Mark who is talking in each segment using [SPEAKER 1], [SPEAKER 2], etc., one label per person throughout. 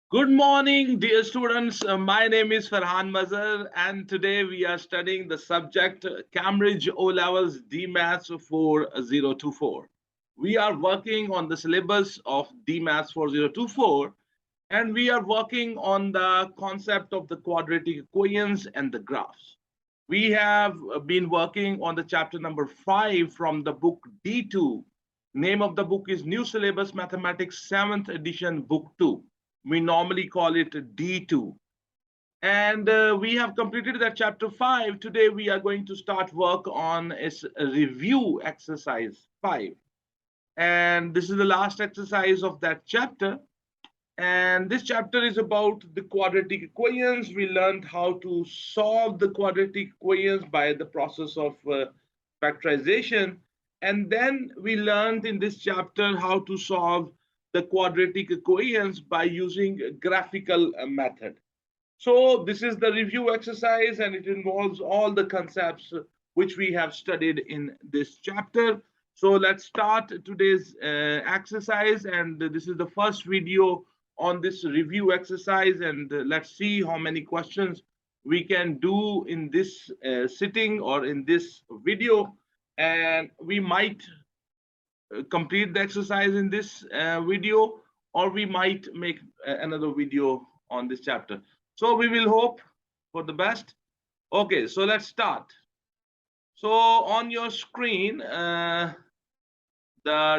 [SPEAKER 1] Good morning, dear students. My name is Ferhan Mazher, and today we are studying the subject Cambridge O Levels DMaths 4024. We are working on the syllabus of DMaths 4024, and we are working on the concept of the quadratic equations and the graphs. We have been working on the chapter number 5 from the book D2. Name of the book is New Syllabus Mathematics 7th edition, book 2. We normally call it D2. And we have completed that chapter 5. Today we are going to start work on a review exercise 5. And this is the last exercise of that chapter. And this chapter is about the quadratic equations. We learned how to solve the quadratic equations by the process of factorization. And then we learned in this chapter how to solve the quadratic equations by using a graphical method. So this is the review exercise, and it involves all the concepts which we have studied in this chapter. So let's start today's exercise, and this is the first video on this review exercise, and let's see how many questions we can do in this sitting or in this video, and we might complete the exercise in this video, or we might make another video on this chapter. So we will hope for the best. Okay, so let's start. So on your screen, the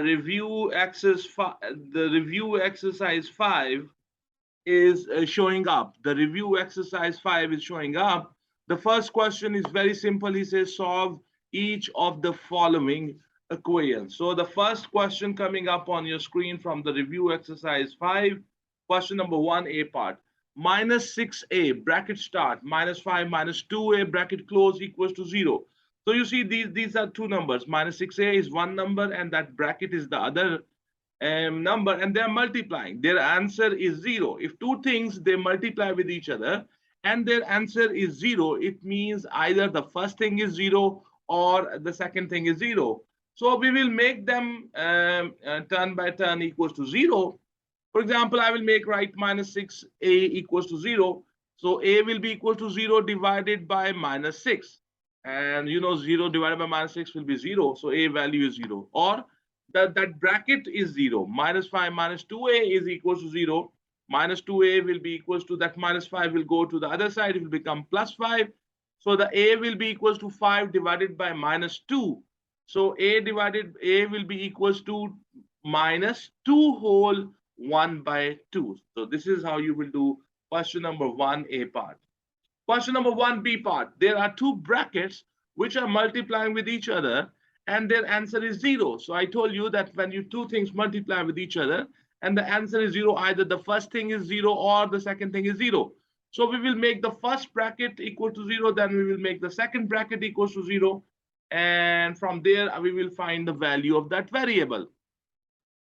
[SPEAKER 1] review exercise 5 is showing up. The review exercise 5 is showing up. The first question is very simple. He says solve each of the following equations. So the first question coming up on your screen from the review exercise 5, question number 1, A part. Minus 6a bracket start minus 5 minus 2a bracket close equals to 0. So you see these are two numbers. Minus 6a is one number and that bracket is the other number, and they're multiplying. Their answer is 0. If two things they multiply with each other and their answer is 0, it means either the first thing is 0 or the second thing is 0. So we will make them turn by turn equals to 0. For example, I will make right minus 6a equals to 0. So a will be equal to 0 divided by minus 6. And you know 0 divided by minus 6 will be 0. So a value is 0. Or that bracket is 0. Minus 5 minus 2a is equals to 0. Minus 2a will be equals to that minus 5 will go to the other side. It will become plus 5. So the a will be equals to 5 divided by minus 2. So a will be equals to minus 2 whole 1 by 2. So this is how you will do question number 1a part. Question number 1b part. There are two brackets which are multiplying with each other and their answer is 0. So I told you that when you two things multiply with each other and the answer is 0, either the first thing is 0 or the second thing is 0. So we will make the first bracket equal to 0, then we will make the second bracket equals to 0, and from there we will find the value of that variable.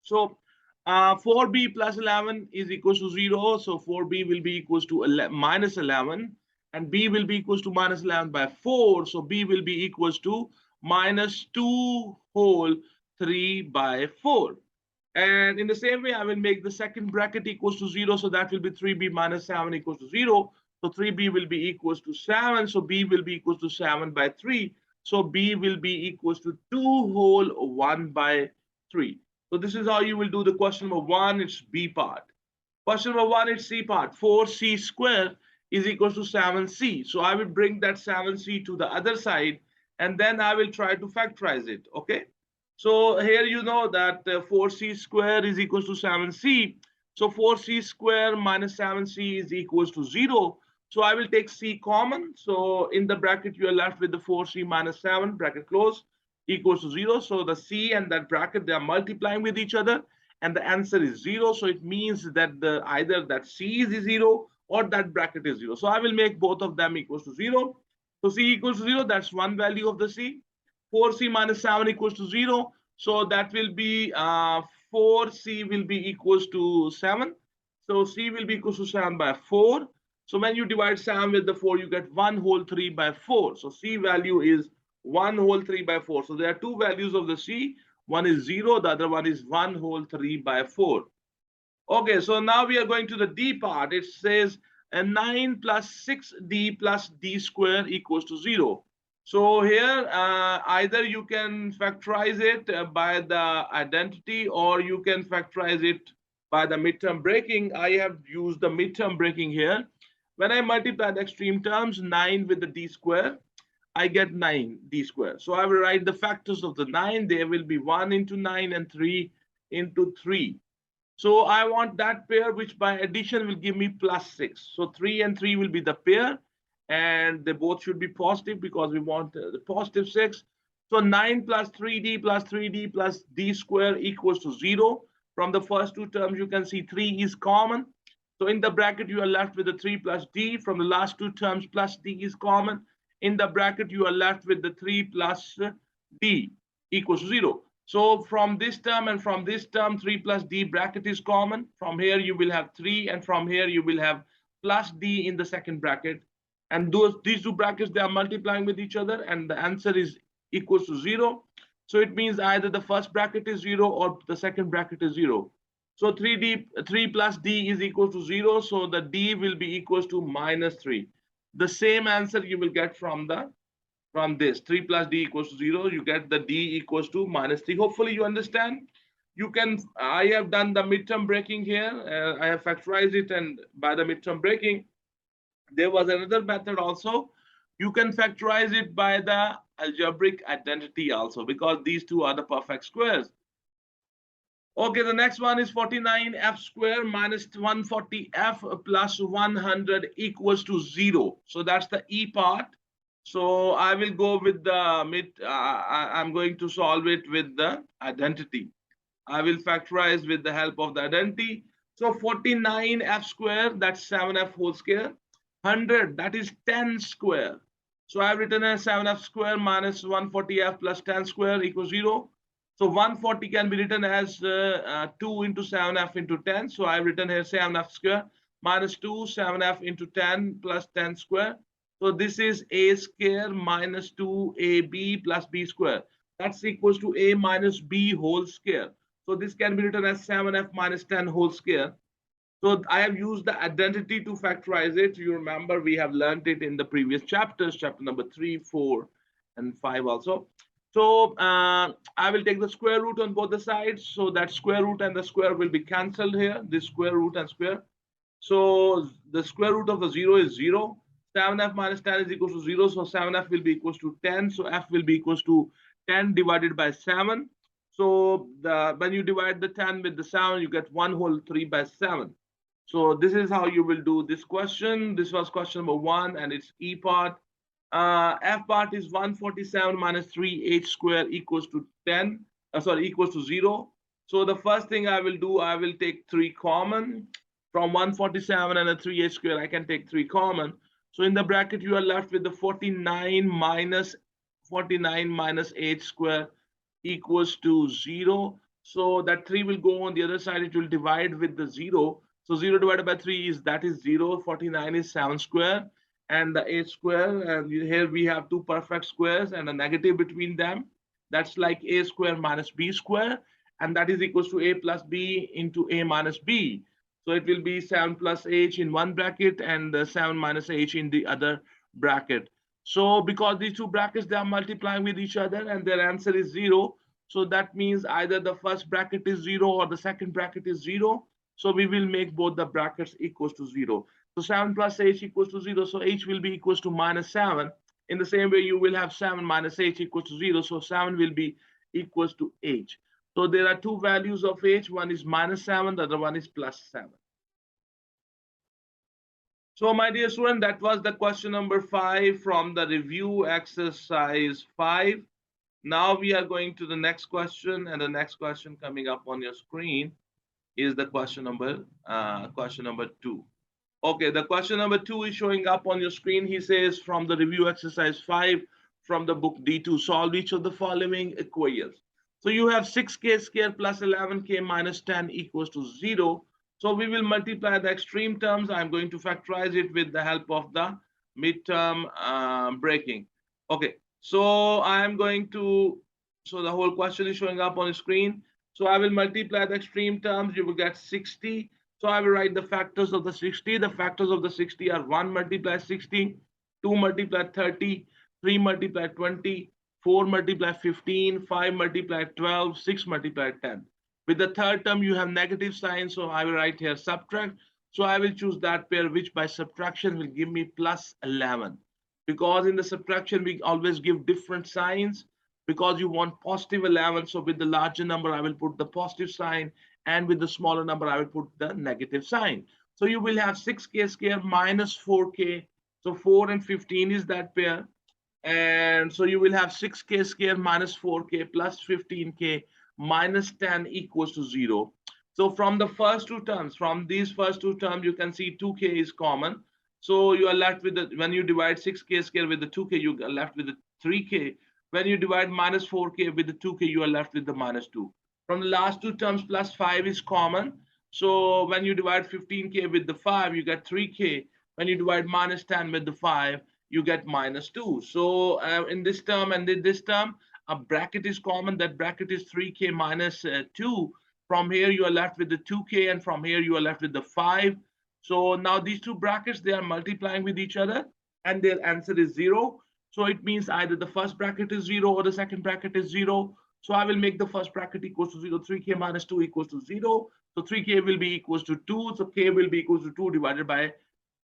[SPEAKER 1] So 4b plus 11 is equals to 0. So 4b will be equals to minus 11, and b will be equals to minus 11 by 4. So b will be equals to minus 2 whole 3 by 4. And in the same way, I will make the second bracket equals to 0. So that will be 3b minus 7 equals to 0. So 3b will be equals to 7. So b will be equals to 7 by 3. So b will be equals to 2 whole 1 by 3. So this is how you will do the question number 1. It's B part. Question number 1, it's C part. 4c square is equals to 7c. So I will bring that 7c to the other side, and then I will try to factorize it. Okay. So here you know that 4c square is equals to 7c. So 4c square minus 7c is equals to 0. So I will take c common. So in the bracket, you are left with the 4c minus 7, bracket close, equals to 0. So the c and that bracket, they are multiplying with each other, and the answer is 0. So it means that either that c is 0 or that bracket is 0. So I will make both of them equals to 0. So c equals to 0, that's one value of the c. 4c minus 7 equals to 0. So that will be 4c will be equals to 7. So c will be equals to 7 by 4. So when you divide 7 with the 4, you get 1 whole 3 by 4. So c value is 1 whole 3 by 4. So there are two values of the c. One is 0, the other one is 1 whole 3 by 4. Okay, so now we are going to the D part. It says 9 plus 6D plus D square equals to 0. So here, either you can factorize it by the identity, or you can factorize it by the midterm breaking. I have used the midterm breaking here. When I multiply the extreme terms, 9 with the D square, I get 9D square. So I will write the factors of the 9. There will be 1 into 9 and 3 into 3. So I want that pair, which by addition will give me plus 6. So 3 and 3 will be the pair, and they both should be positive because we want the positive 6. So 9 plus 3D plus 3D plus D square equals to 0. From the first two terms, you can see 3 is common. So in the bracket, you are left with the 3 plus D. From the last two terms, plus D is common. In the bracket, you are left with the 3 plus D equals to 0. So from this term and from this term, 3 plus D bracket is common. From here, you will have 3, and from here, you will have plus D in the second bracket. And these two brackets, they are multiplying with each other, and the answer is equals to 0. So it means either the first bracket is 0 or the second bracket is 0. So 3 plus D is equal to 0. So the D will be equals to minus 3. The same answer you will get from this 3 plus D equals to 0. You get the D equals to minus 3. Hopefully you understand. You can, I have done the midterm breaking here. I have factorized it, and by the midterm breaking, there was another method also. You can factorize it by the algebraic identity also, because these two are the perfect squares. Okay, the next one is 49f square minus 140f plus 100 equals to 0. So that's the E part. So I will go with the I'm going to solve it with the identity. I will factorize with the help of the identity. So 49f square, that's 7f whole square. 100, that is 10 square. So I've written as 7f square minus 140f plus 10 square equals 0. So 140 can be written as 2 into 7f into 10. So I've written here 7f square minus 2, 7f into 10 plus 10 square. So this is a square minus 2ab plus b square. That's equals to a minus b whole square. So this can be written as 7f minus 10 whole square. So I have used the identity to factorize it. You remember we have learned it in the previous chapters, chapter number 3, 4, and 5 also. So I will take the square root on both the sides. So that square root and the square will be cancelled here, this square root and square. So the square root of the 0 is 0. 7f minus 10 is equals to 0. So 7f will be equals to 10. So f will be equals to 10 divided by 7. So when you divide the 10 with the 7, you get 1 whole 3 by 7. So this is how you will do this question. This was question number 1, and it's E part. F part is 147 minus 3h square equals to 10. Equals to 0. So the first thing I will do, I will take 3 common. From 147 and a 3h square, I can take 3 common. So in the bracket, you are left with the 49 minus h square equals to 0. So that 3 will go on the other side. It will divide with the 0. So 0 divided by 3 is 0. 49 is 7 square. And the h square, and here we have two perfect squares and a negative between them. That's like a square minus b square. And that is equals to a plus b into a minus b. So it will be 7 plus h in one bracket and 7 minus h in the other bracket. So because these two brackets, they are multiplying with each other and their answer is 0. So that means either the first bracket is 0 or the second bracket is 0. So we will make both the brackets equals to 0. So 7 plus h equals to 0. So h will be equals to minus 7. In the same way, you will have 7 minus h equals to 0. So 7 will be equals to h. So there are two values of h. One is minus 7. The other one is plus 7. So my dear student, that was the question number 5 from the review exercise 5. Now we are going to the next question, and the next question coming up on your screen is the question number 2. Okay, the question number 2 is showing up on your screen. He says from the review exercise 5 from the book D2, solve each of the following equations. So you have 6k square plus 11k minus 10 equals to 0. So we will multiply the extreme terms. I'm going to factorize it with the help of the midterm breaking. Okay, so I'm going to, so the whole question is showing up on the screen. So I will multiply the extreme terms. You will get 60. So I will write the factors of the 60. The factors of the 60 are 1 multiply 60, 2 multiply 30, 3 multiply 20, 4 multiply 15, 5 multiply 12, 6 multiply 10. With the third term, you have negative sign. So I will write here subtract. So I will choose that pair which by subtraction will give me plus 11. Because in the subtraction, we always give different signs because you want positive 11. So with the larger number, I will put the positive sign, and with the smaller number, I will put the negative sign. So you will have 6k square minus 4k. So 4 and 15 is that pair. And so you will have 6k square minus 4k plus 15k minus 10 equals to 0. So from the first two terms, from these first two terms, you can see 2k is common. So you are left with the, when you divide 6k square with the 2k, you are left with the 3k. When you divide minus 4k with the 2k, you are left with the minus 2. From the last two terms, plus 5 is common. So when you divide 15k with the 5, you get 3k. When you divide minus 10 with the 5, you get minus 2. So in this term and in this term, a bracket is common. That bracket is 3k minus 2. From here, you are left with the 2k, and from here, you are left with the 5. So now these two brackets, they are multiplying with each other, and their answer is 0. So it means either the first bracket is 0 or the second bracket is 0. So I will make the first bracket equals to 0. 3k minus 2 equals to 0. So 3k will be equals to 2. So k will be equals to 2 divided by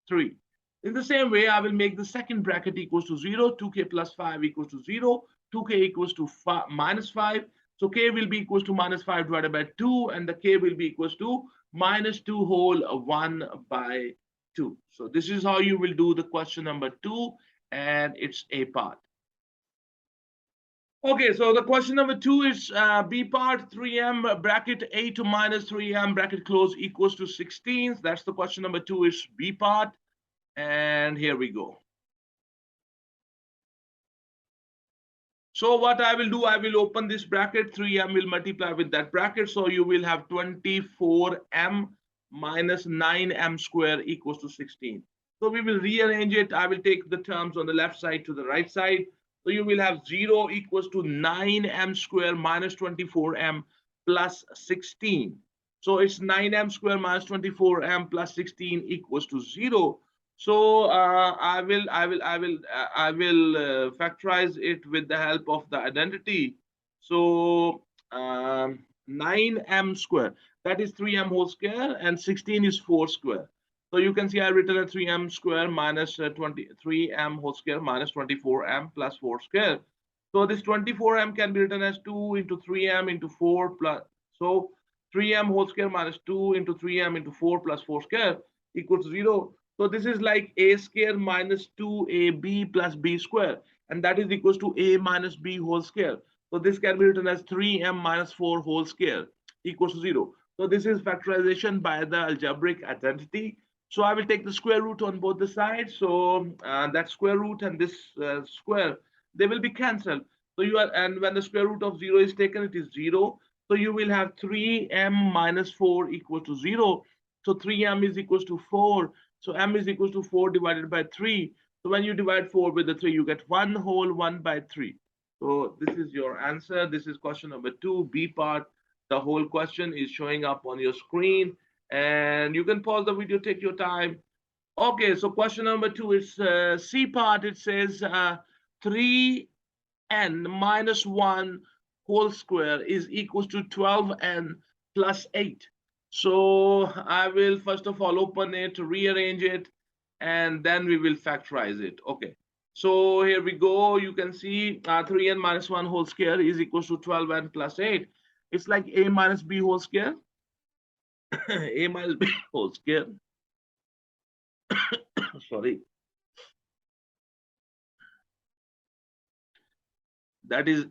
[SPEAKER 1] 3. In the same way, I will make the second bracket equals to 0. 2k plus 5 equals to 0. 2k equals to minus 5. So k will be equals to minus 5 divided by 2. And the k will be equals to minus 2 whole 1 by 2. So this is how you will do the question number 2. And it's A part. Okay, so the question number 2 is B part, 3m bracket A to minus 3m bracket close equals to 16. That's the question number 2 is B part. And here we go. So what I will do, I will open this bracket, 3m will multiply with that bracket. So you will have 24m minus 9m square equals to 16. So we will rearrange it. I will take the terms on the left side to the right side. So you will have 0 equals to 9m square minus 24m plus 16. So it's 9m square minus 24m plus 16 equals to 0. So I will factorize it with the help of the identity. So 9m square, that is 3m whole square, and 16 is 4 square. So you can see I've written a 3m square minus 3m whole square minus 24m plus 4 square. So this 24m can be written as 2 into 3m into 4 plus, so 3m whole square minus 2 into 3m into 4 plus 4 square equals 0. So this is like a square minus 2ab plus b square, and that is equals to a minus b whole square. So this can be written as 3m minus 4 whole square equals to 0. So this is factorization by the algebraic identity. So I will take the square root on both the sides. So that square root and this square, they will be cancelled. So you are, and when the square root of 0 is taken, it is 0. So you will have 3m minus 4 equal to 0. So 3m is equals to 4. So m is equals to 4 divided by 3. So when you divide 4 with the 3, you get 1 whole 1 by 3. So this is your answer. This is question number 2, B part. The whole question is showing up on your screen. And you can pause the video, take your time. Okay, so question number 2 is C part. It says 3n minus 1 whole square is equals to 12n plus 8. So I will first of all open it, rearrange it, and then we will factorize it. Okay, so here we go. You can see 3n minus 1 whole square is equals to 12n plus 8. It's like a minus b whole square. A minus b whole square. Sorry. That is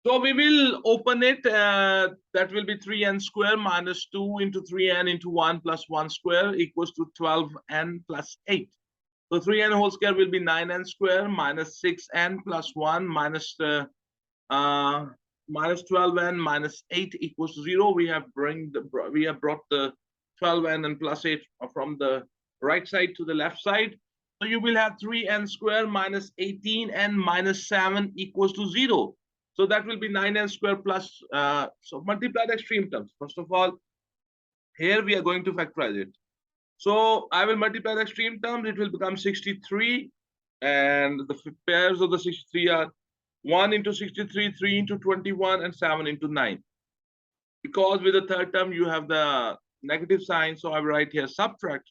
[SPEAKER 1] so we will open it. That will be 3n square minus 2 into 3n into 1 plus 1 square equals to 12n plus 8. So 3n whole square will be 9n square minus 6n plus 1 minus 12n minus 8 equals to 0. We have brought the 12n and plus 8 from the right side to the left side. So you will have 3n square minus 18n minus 7 equals to 0. So that will be 9n square plus, so multiply the extreme terms. First of all, here we are going to factorize it. So I will multiply the extreme terms. It will become 63. And the pairs of the 63 are 1 into 63, 3 into 21, and 7 into 9. Because with the third term, you have the negative sign. So I will write here subtract.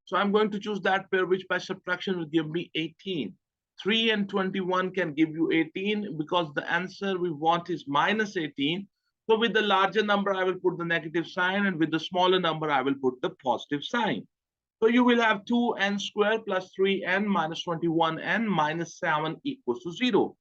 [SPEAKER 1] So I'm going to choose that pair, which by subtraction will give me 18. 3 and 21 can give you 18 because the answer we want is minus 18. So with the larger number, I will put the negative sign, and with the smaller number, I will put the positive sign. So you will have 2n squared plus 3n minus 21n minus 7 equals to 0.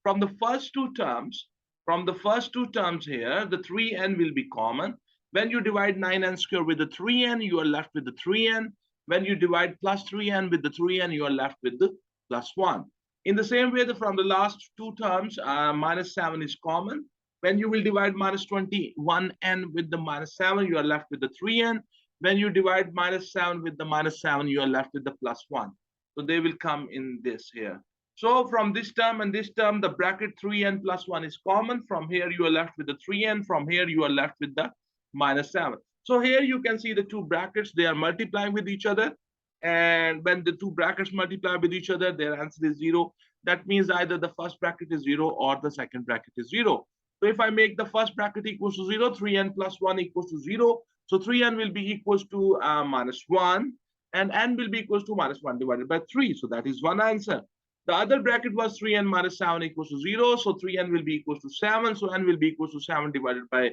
[SPEAKER 1] From the first two terms, here, the 3n will be common. When you divide 9n squared with the 3n, you are left with the 3n. When you divide plus 3n with the 3n, you are left with the plus 1. In the same way, from the last two terms, minus 7 is common. When you will divide minus 21n with the minus 7, you are left with the 3n. When you divide minus 7 with the minus 7, you are left with the plus 1. So they will come in this here. So from this term and this term, the bracket 3n plus 1 is common. From here, you are left with the 3n. From here, you are left with the minus 7. So here you can see the two brackets, they are multiplying with each other. And when the two brackets multiply with each other, their answer is 0. That means either the first bracket is 0 or the second bracket is 0. So if I make the first bracket equals to 0, 3n plus 1 equals to 0. So 3n will be equals to minus 1. And n will be equals to minus 1 divided by 3. So that is one answer. The other bracket was 3n minus 7 equals to 0. So 3n will be equals to 7. So n will be equals to 7 divided by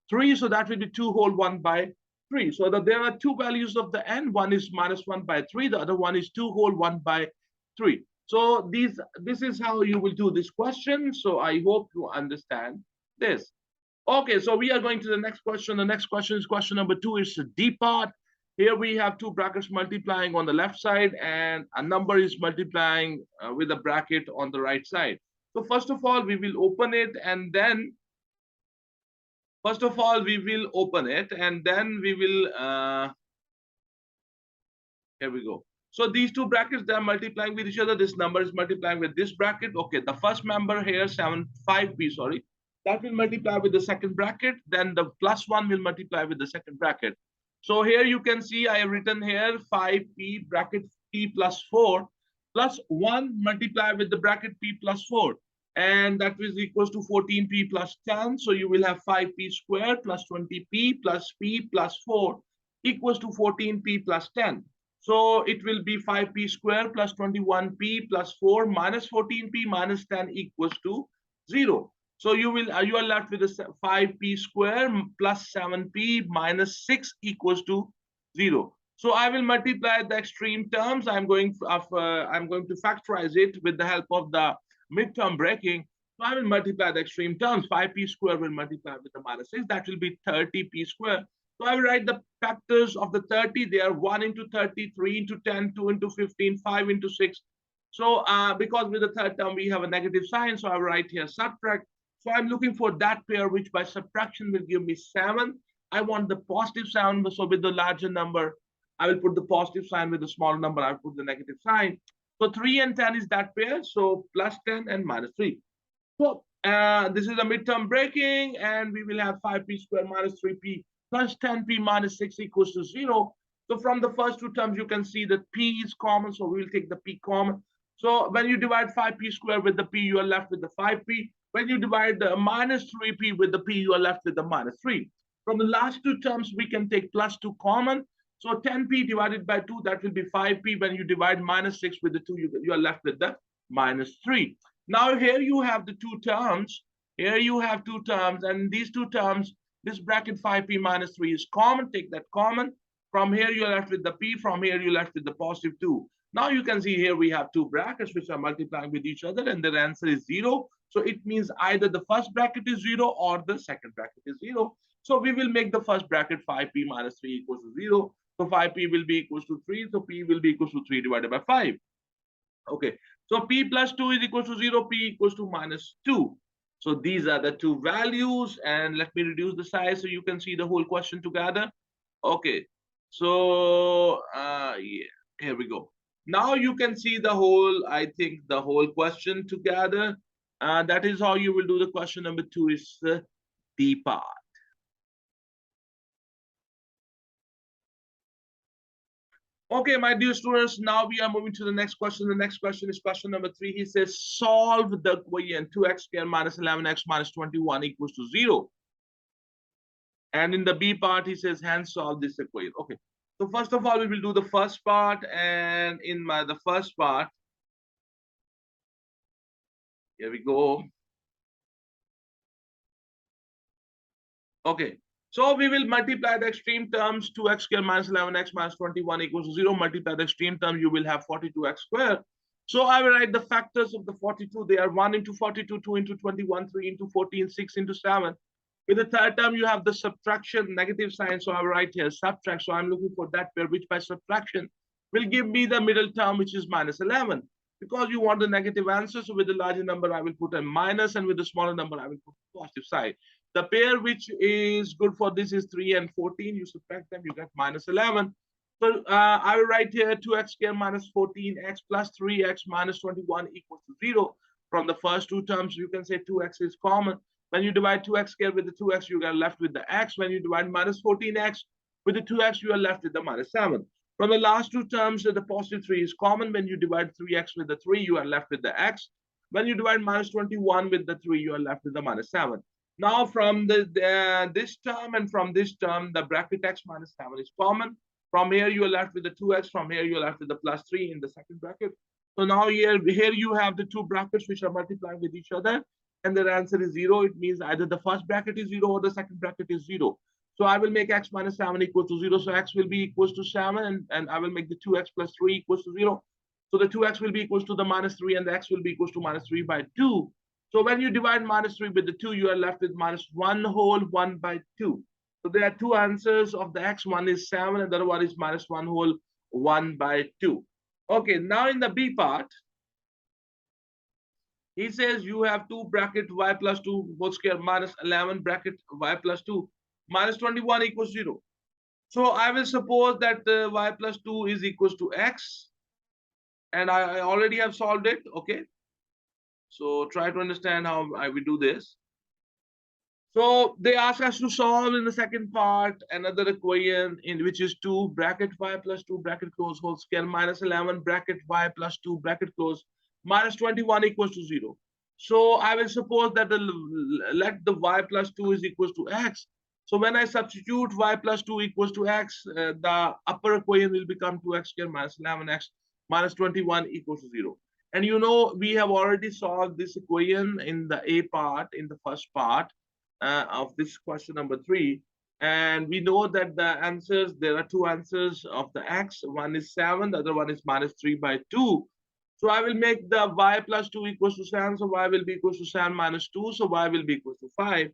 [SPEAKER 1] 3. So that will be 2 whole 1 by 3. So that there are two values of the n. One is minus 1 by 3. The other one is 2 whole 1 by 3. So this is how you will do this question. So I hope you understand this. Okay, so we are going to the next question. The next question is question number 2. It's the D part. Here we have two brackets multiplying on the left side, and a number is multiplying with a bracket on the right side. So first of all, we will open it, and then we will, here we go. So these two brackets, they are multiplying with each other. This number is multiplying with this bracket. Okay, the first member here, 5p, sorry, that will multiply with the second bracket. Then the plus 1 will multiply with the second bracket. So here you can see I have written here 5p bracket p plus 4 plus 1 multiply with the bracket p plus 4. And that is equals to 14p plus 10. So you will have 5p squared plus 20p plus p plus 4 equals to 14p plus 10. So it will be 5p squared plus 21p plus 4 minus 14p minus 10 equals to 0. So you are left with a 5p squared plus 7p minus 6 equals to 0. So I will multiply the extreme terms. I'm going to factorize it with the help of the midterm breaking. So I will multiply the extreme terms. 5p squared will multiply with the minus 6. That will be 30p squared. So I will write the factors of the 30. They are 1 into 30, 3 into 10, 2 into 15, 5 into 6. So because with the third term, we have a negative sign. So I will write here subtract. So I'm looking for that pair, which by subtraction will give me 7. I want the positive sign. So with the larger number, I will put the positive sign. With the smaller number, I'll put the negative sign. So 3 and 10 is that pair. So plus 10 and minus 3. So this is a midterm breaking, and we will have 5p squared minus 3p plus 10p minus 6 equals to 0. So from the first two terms, you can see that p is common. So we will take the p common. So when you divide 5p squared with the p, you are left with the 5p. When you divide the minus 3p with the p, you are left with the minus 3. From the last two terms, we can take plus 2 common. So 10p divided by 2, that will be 5p. When you divide minus 6 with the 2, you are left with the minus 3. Now here you have the two terms. Here you have two terms. And these two terms, this bracket 5p minus 3 is common. Take that common. From here, you're left with the p. From here, you're left with the positive 2. Now you can see here we have two brackets which are multiplying with each other, and the answer is 0. So it means either the first bracket is 0 or the second bracket is 0. So we will make the first bracket 5p minus 3 equals to 0. So 5p will be equals to 3. So p will be equals to 3 divided by 5. Okay. So p plus 2 is equals to 0. P equals to minus 2. So these are the two values. And let me reduce the size so you can see the whole question together. Okay. So yeah. Here we go. Now you can see the whole, I think, the whole question together. That is how you will do the question number 2 is the D part. Okay, my dear students, now we are moving to the next question. The next question is question number 3. He says, solve the equation 2x squared minus 11x minus 21 equals to 0. And in the B part, he says, hence solve this equation. Okay, so first of all, we will do the first part. And in the first part, here we go. Okay, so we will multiply the extreme terms 2x squared minus 11x minus 21 equals to 0. Multiply the extreme term, you will have 42x squared. So I will write the factors of the 42. They are 1 into 42, 2 into 21, 3 into 14, 6 into 7. With the third term, you have the subtraction negative sign. So I will write here subtract. So I'm looking for that pair, which by subtraction will give me the middle term, which is minus 11. Because you want the negative answer, so with the larger number, I will put a minus, and with the smaller number, I will put the positive side. The pair which is good for this is 3 and 14. You subtract them, you get minus 11. So I will write here 2x squared minus 14x plus 3x minus 21 equals to 0. From the first two terms, you can say 2x is common. When you divide 2x squared with the 2x, you are left with the x. When you divide minus 14x with the 2x, you are left with the minus 7. From the last two terms, the positive 3 is common. When you divide 3x with the 3, you are left with the x. When you divide minus 21 with the 3, you are left with the minus 7. Now from this term and from this term, the bracket x minus 7 is common. From here, you are left with the 2x. From here, you are left with the plus 3 in the second bracket. So now here you have the two brackets which are multiplying with each other. And the answer is 0. It means either the first bracket is 0 or the second bracket is 0. So I will make x minus 7 equal to 0. So x will be equals to 7. And I will make the 2x plus 3 equals to 0. So the 2x will be equals to the minus 3. And the x will be equals to minus 3 by 2. So when you divide minus 3 with the 2, you are left with minus 1 whole 1 by 2. So there are two answers of the x. One is 7 and the other one is minus 1 whole 1 by 2. Okay, now in the B part, he says you have 2 bracket y plus 2 whole square minus 11 bracket y plus 2 minus 21 equals 0. So I will suppose that y plus 2 is equals to x. And I already have solved it. Okay. So try to understand how I will do this. So they ask us to solve in the second part another equation in which is 2 bracket y plus 2 bracket close whole square minus 11 bracket y plus 2 bracket close minus 21 equals to 0. So I will suppose that let the y plus 2 is equals to x. So when I substitute y plus 2 equals to x, the upper equation will become 2x squared minus 11x minus 21 equals to 0. And you know, we have already solved this equation in the A part, in the first part of this question number 3. And we know that the answers, there are two answers of the x. One is 7, the other one is minus 3 by 2. So I will make the y plus 2 equals to 7. So y will be equals to 7 minus 2. So y will be equals to 5.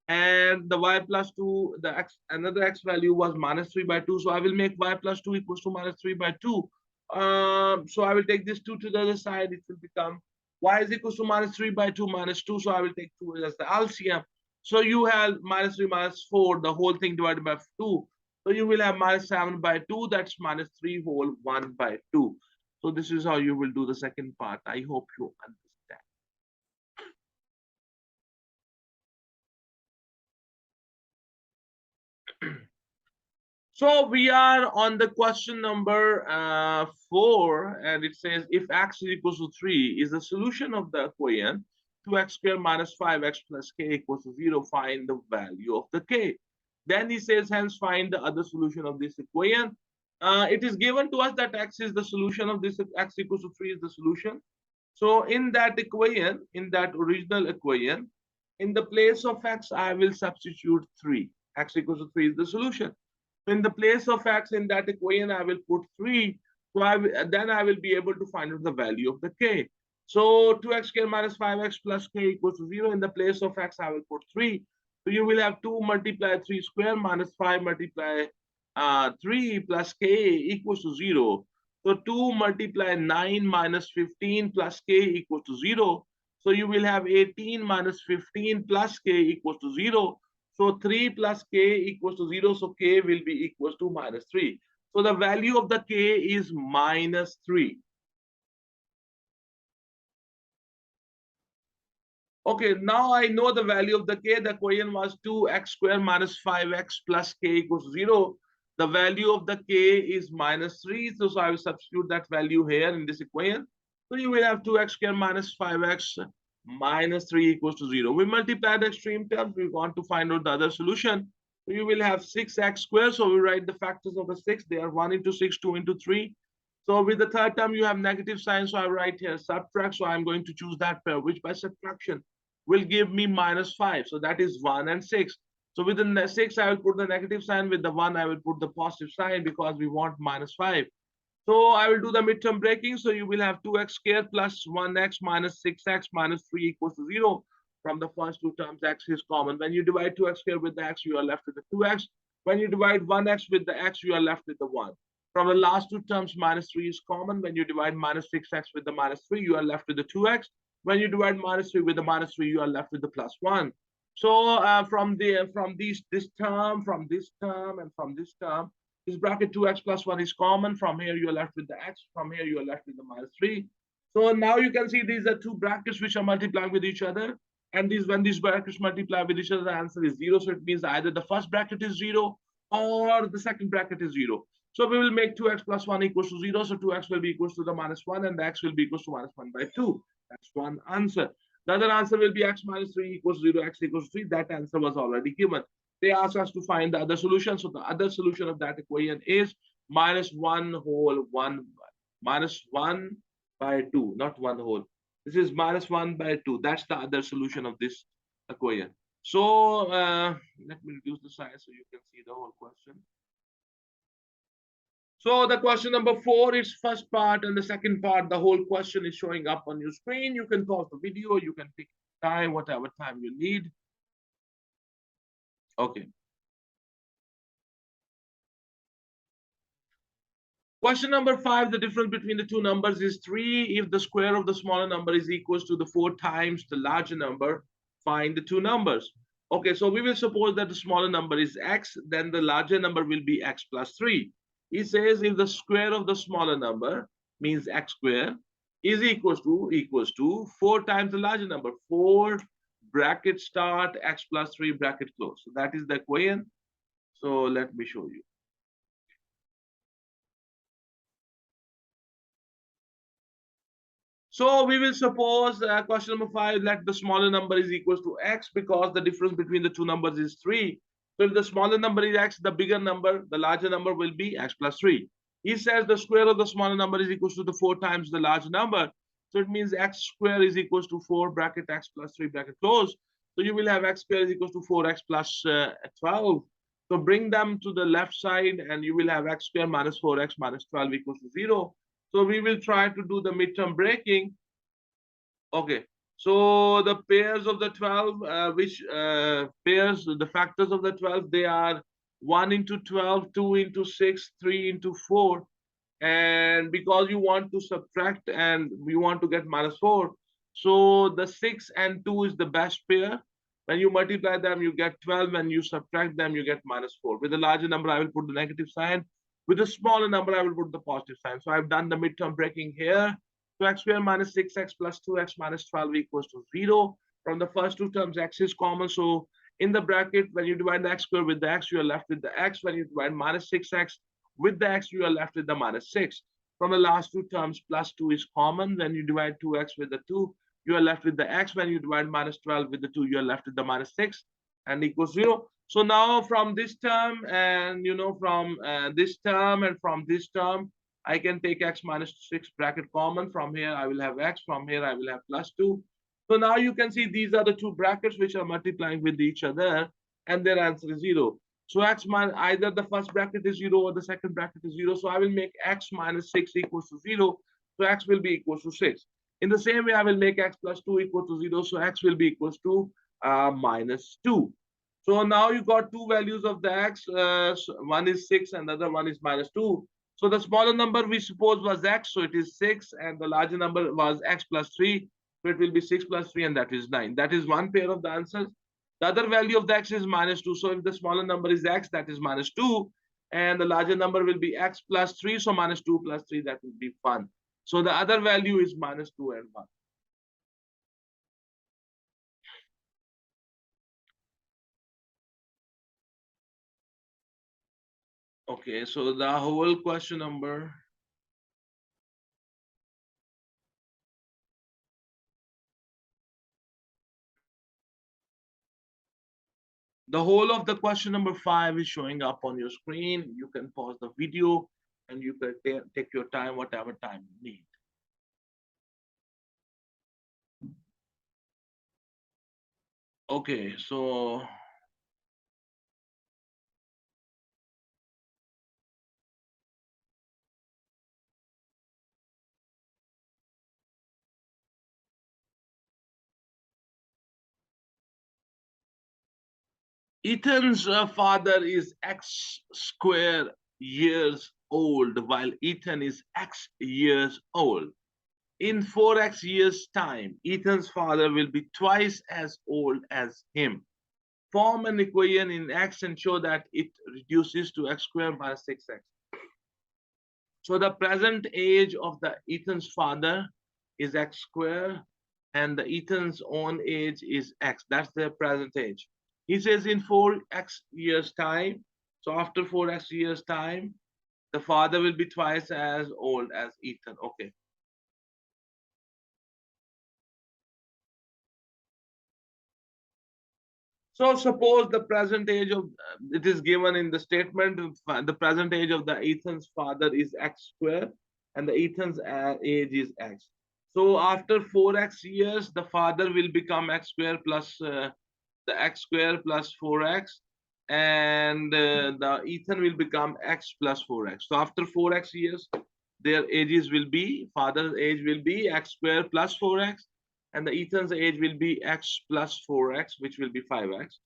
[SPEAKER 1] And the y plus 2, the x, another x value was minus 3 by 2. So I will make y plus 2 equals to minus 3 by 2. So I will take this 2 to the other side. It will become y is equals to minus 3 by 2 minus 2. So I will take 2 as the LCM. So you have minus 3 minus 4, the whole thing divided by 2. So you will have minus 7 by 2. That's minus 3 whole 1 by 2. So this is how you will do the second part. I hope you understand. So we are on the question number 4, and it says if x is equals to 3 is the solution of the equation 2x squared minus 5x plus k equals to 0, find the value of the k. Then he says, hence find the other solution of this equation. It is given to us that x is the solution of this, x equals to 3 is the solution. So in that equation, in that original equation, in the place of x, I will substitute 3. X equals to 3 is the solution. So in the place of x in that equation, I will put 3. So then I will be able to find out the value of the k. So 2x squared minus 5x plus k equals to 0. In the place of x, I will put 3. So you will have 2 multiply 3 square minus 5 multiply 3 plus k equals to 0. So 2 multiply 9 minus 15 plus k equals to 0. So you will have 18 minus 15 plus k equals to 0. So 3 plus k equals to 0. So k will be equals to minus 3. So the value of the k is -3. Okay, now I know the value of the k. The equation was 2x squared minus 5x plus k equals 0. The value of the k is -3. So I will substitute that value here in this equation. So you will have 2x squared minus 5x minus 3 equals to 0. We multiply the extreme terms. We want to find out the other solution. So you will have 6x squared. So we write the factors of the 6. They are 1 into 6, 2 into 3. So with the third term, you have negative sign. So I write here subtract. So I'm going to choose that pair, which by subtraction will give me -5. So that is 1 and 6. So with the 6, I will put the negative sign. With the 1, I will put the positive sign because we want -5. So I will do the midterm breaking. So you will have 2x squared plus 1x minus 6x minus 3 equals to 0. From the first two terms, x is common. When you divide 2x squared with the x, you are left with the 2x. When you divide 1x with the x, you are left with the 1. From the last two terms, -3 is common. When you divide -6x with the -3, you are left with the 2x. When you divide -3 with the -3, you are left with the +1. So from this term, from this term, and from this term, this bracket 2x plus 1 is common. From here, you are left with the x. From here, you are left with the -3. So now you can see these are two brackets which are multiplying with each other. And when these brackets multiply with each other, the answer is 0. So it means either the first bracket is 0 or the second bracket is 0. So we will make 2x plus 1 equals to 0. So 2x will be equals to the -1 and the x will be equals to -1 by 2. That's one answer. The other answer will be x minus 3 equals 0, x equals 3. That answer was already given. They asked us to find the other solution. So the other solution of that equation is -1 whole 1, -1 by 2, not 1 whole. This is -1 by 2. That's the other solution of this equation. So let me reduce the size so you can see the whole question. So the question number 4 is first part, and the second part, the whole question is showing up on your screen. You can pause the video, you can pick time, whatever time you need. Okay. Question number 5, the difference between the two numbers is 3. If the square of the smaller number is equals to the 4 times the larger number, find the two numbers. Okay, so we will suppose that the smaller number is x, then the larger number will be x plus 3. He says if the square of the smaller number means x squared is equals to 4 times the larger number. 4 bracket start x plus 3 bracket close. So that is the equation. So let me show you. So we will suppose question number 5, let the smaller number is equals to x because the difference between the two numbers is 3. So if the smaller number is x, the bigger number, the larger number will be x plus 3. He says the square of the smaller number is equals to the 4 times the larger number. So it means x square is equals to 4 bracket x plus 3 bracket close. So you will have x square is equals to 4x plus 12. So bring them to the left side and you will have x square minus 4x minus 12 equals to 0. So we will try to do the midterm breaking. Okay. So the pairs of the 12, pairs, the factors of the 12, they are 1 into 12, 2 into 6, 3 into 4. And because you want to subtract and we want to get -4, so the 6 and 2 is the best pair. When you multiply them, you get 12. When you subtract them, you get -4. With a larger number, I will put the negative sign. With a smaller number, I will put the positive sign. So I've done the midterm breaking here. So x squared minus 6x plus 2x minus 12 equals to 0. From the first two terms, x is common. So in the bracket, when you divide the x squared with the x, you are left with the x. When you divide -6x with the x, you are left with the -6. From the last two terms, plus 2 is common. When you divide 2x with the 2, you are left with the x. When you divide -12 with the 2, you are left with the -6 and equals 0. So now from this term and from this term and from this term, I can take x minus 6 bracket common. From here, I will have x. From here, I will have +2. So now you can see these are the two brackets which are multiplying with each other, and their answer is 0. So x minus either the first bracket is 0 or the second bracket is 0. So I will make x minus 6 equals to 0. So x will be equals to 6. In the same way, I will make x plus 2 equal to 0. So x will be equals to -2. So now you got two values of the x. One is 6 and the other one is -2. So the smaller number we suppose was x. So it is 6. And the larger number was x plus 3. So it will be 6 plus 3 and that is 9. That is one pair of the answers. The other value of the x is -2. So if the smaller number is x, that is -2. and the larger number will be x plus 3. So minus 2 plus 3, that will be fun. So the other value is minus 2 and 1. Okay, so the whole question number. The whole of the question number 5 is showing up on your screen. You can pause the video and you can take your time, whatever time you need. Okay, so Ethan's father is x square years old, while Ethan is x years old. In 4x years' time, Ethan's father will be twice as old as him. Form an equation in x and show that it reduces to x squared minus 6x. So the present age of the Ethan's father is x squared, and the Ethan's own age is x. That's the present age. He says in 4x years time. So after 4x years time, the father will be twice as old as Ethan. Okay. So suppose the present age of it is given in the statement. The present age of the Ethan's father is x squared, and the Ethan's age is x. So after 4x years, the father will become x squared plus the x squared plus 4x, and the Ethan will become x plus 4x. So after 4x years, their ages will be, father's age will be x squared plus 4x, and the Ethan's age will be x plus 4x, which will be 5x.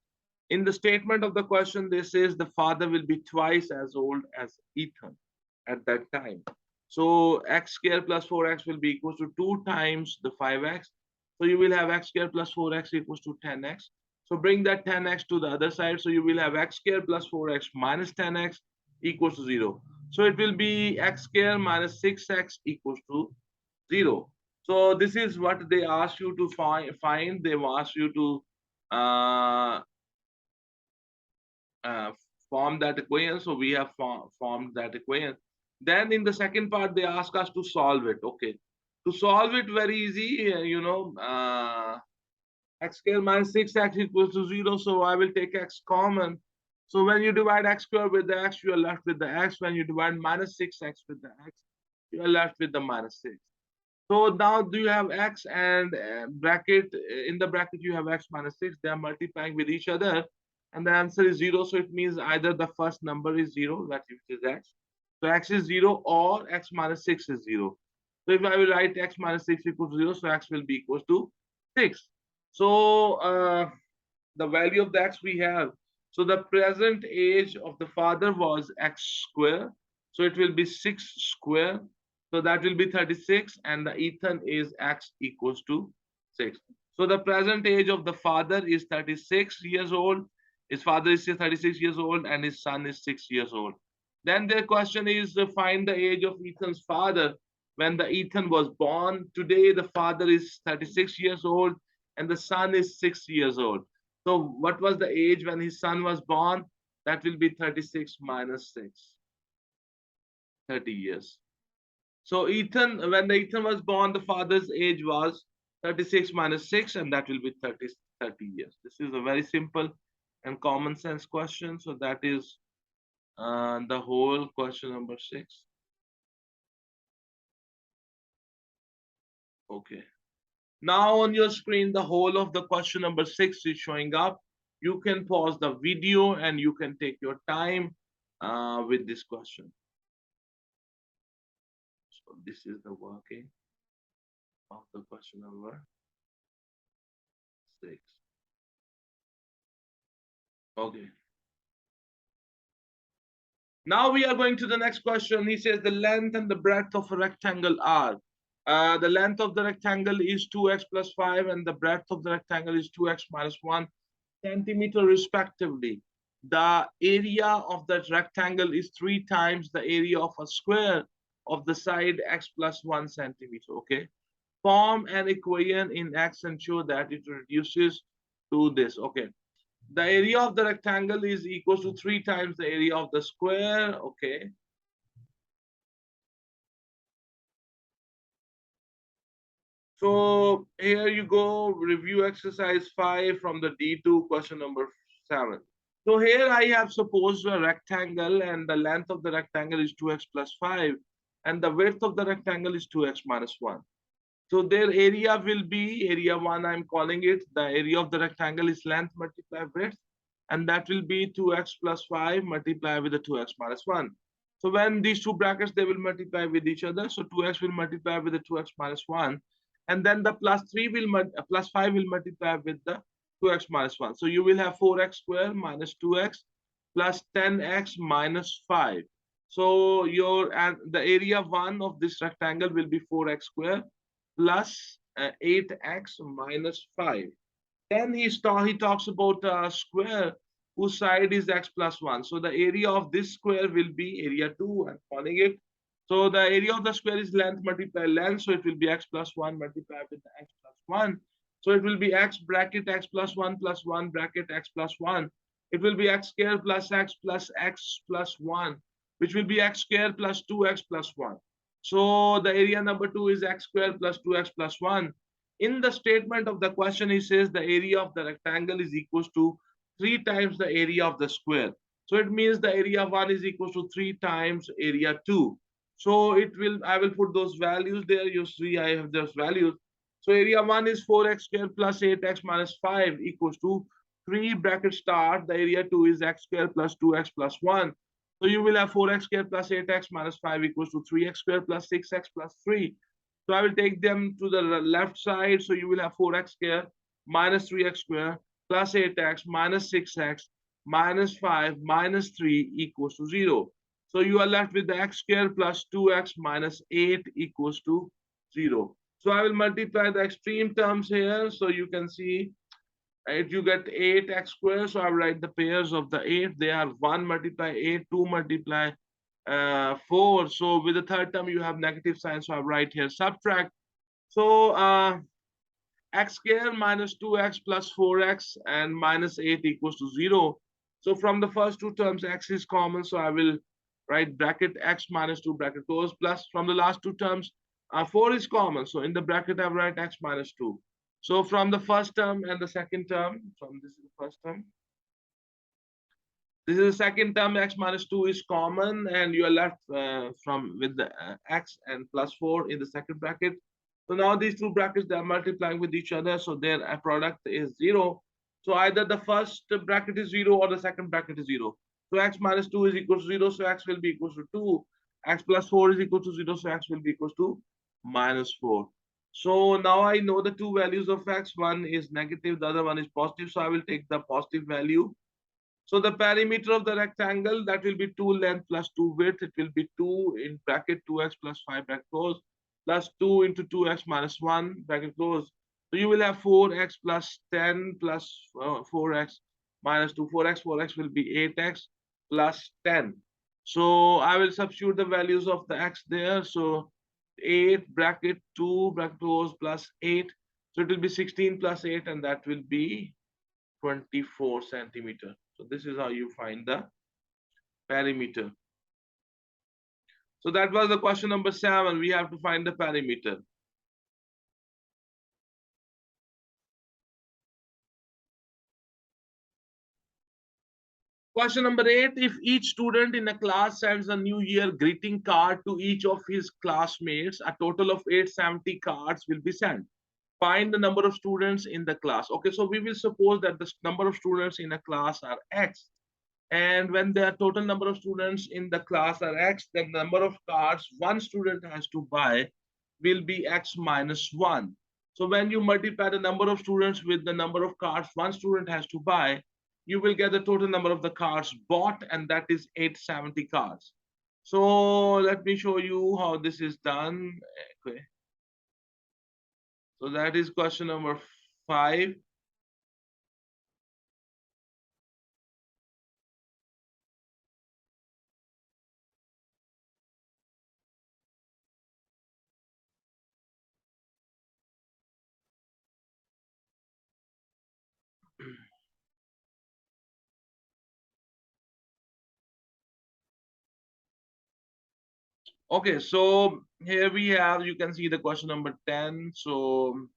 [SPEAKER 1] In the statement of the question, this says the father will be twice as old as Ethan at that time. So x squared plus 4x will be equal to 2 times the 5x. So you will have x squared plus 4x equals to 10x. So bring that 10x to the other side. So you will have x squared plus 4x minus 10x equals to 0. So it will be x squared minus 6x equals to 0. So this is what they ask you to find. They've asked you to form that equation. So we have formed that equation. Then in the second part, they ask us to solve it. Okay. To solve it very easy, x squared minus 6x equals to 0. So I will take x common. So when you divide x squared with the x, you are left with the x. When you divide minus 6x with the x, you are left with the minus 6. So now do you have x and bracket, in the bracket you have x minus 6. They are multiplying with each other. And the answer is 0. So it means either the first number is 0, that is x. So x is 0 or x minus 6 is 0. So if I will write x minus 6 equals to 0, so x will be equals to 6. So the value of the x we have. So the present age of the father was x square. So it will be 6 square. So that will be 36. And the Ethan is x equals to 6. So the present age of the father is 36 years old. His father is 36 years old and his son is 6 years old. Then the question is to find the age of Ethan's father when the Ethan was born. Today, the father is 36 years old and the son is 6 years old. So what was the age when his son was born? That will be 36 minus 6, 30 years. So Ethan, when the Ethan was born, the father's age was 36 minus 6, and that will be 30 years. This is a very simple and common sense question. So that is the whole question number 6. Okay. Now on your screen, the whole of the question number 6 is showing up. You can pause the video and you can take your time with this question. So this is the working of the question number 6. Okay. Now we are going to the next question. He says the length and the breadth of a rectangle are. The length of the rectangle is 2x plus 5 and the breadth of the rectangle is 2x minus 1 centimeter respectively. the area of that rectangle is 3 times the area of a square of the side x plus 1 centimeter. Okay. Form an equation in x and show that it reduces to this. Okay. The area of the rectangle is equal to 3 times the area of the square. Okay. So here you go, review exercise 5 from the D2 question number 7. So here I have supposed a rectangle and the length of the rectangle is 2x plus 5 and the width of the rectangle is 2x minus 1. So their area will be area 1, I'm calling it. The area of the rectangle is length multiplied width, and that will be 2x plus 5 multiplied with the 2x minus 1. So when these two brackets, they will multiply with each other. So 2x will multiply with the 2x minus 1. And then the plus 3 will plus 5 will multiply with the 2x minus 1. So you will have 4x squared minus 2x plus 10x minus 5. So your and the area 1 of this rectangle will be 4x squared plus 8x minus 5. Then he talks about a square whose side is x plus 1. So the area of this square will be area 2. I'm calling it. So the area of the square is length multiplied length. So it will be x plus 1 multiplied with the x plus 1. So it will be x bracket x plus 1 bracket x plus 1. It will be x squared plus x plus 1, which will be x squared plus 2x plus 1. So the area number 2 is x squared plus 2x plus 1. In the statement of the question, he says the area of the rectangle is equals to 3 times the area of the square. So it means the area 1 is equals to 3 times area 2. So I will put those values there. You see, I have those values. So area 1 is 4x squared plus 8x minus 5 equals to 3 bracket start. The area 2 is x squared plus 2x plus 1. So you will have 4x squared plus 8x minus 5 equals to 3x squared plus 6x plus 3. So I will take them to the left side. So you will have 4x squared minus 3x squared plus 8x minus 6x minus 5 minus 3 equals to 0. So you are left with the x squared plus 2x minus 8 equals to 0. So I will multiply the extreme terms here. So you can see if you get 8x squared, so I write the pairs of the 8. They are 1 multiply 8, 2 multiply 4. So with the third term, you have negative sign. So I write here subtract. So x squared minus 2x plus 4x and minus 8 equals to 0. So from the first two terms, x is common. So I will write bracket x minus 2 bracket close plus from the last two terms, 4 is common. So in the bracket, I write x minus 2. So from the first term and the second term, from this is the first term, this is the second term, x minus 2 is common, and you are left from with the x and plus 4 in the second bracket. So now these two brackets, they are multiplying with each other, so their product is 0. So either the first bracket is 0 or the second bracket is 0. So x minus 2 is equal to 0, so x will be equal to 2. X plus 4 is equal to 0, so x will be equal to minus 4. So now I know the two values of x. One is negative, the other one is positive. So I will take the positive value. So the perimeter of the rectangle, that will be 2 length plus 2 width. It will be 2 in bracket 2x plus 5 bracket close plus 2 into 2x minus 1 bracket close. So you will have 4x plus 10 plus 4x minus 2. 4x will be 8x plus 10. So I will substitute the values of the x there. So 8 bracket 2 bracket close plus 8. So it will be 16 plus 8, and that will be 24 centimeter. So this is how you find the perimeter. So that was the question number 7. We have to find the perimeter. Question number 8, if each student in a class sends a new year greeting card to each of his classmates, a total of 870 cards will be sent. Find the number of students in the class. Okay, so we will suppose that the number of students in a class are X. And when the total number of students in the class are X, the number of cards one student has to buy will be X minus 1. So when you multiply the number of students with the number of cards one student has to buy, you will get the total number of the cards bought, and that is 870 cards. So let me show you how this is done. Okay. So that is question number 5. Okay, so here we have, you can see the question number 10. So,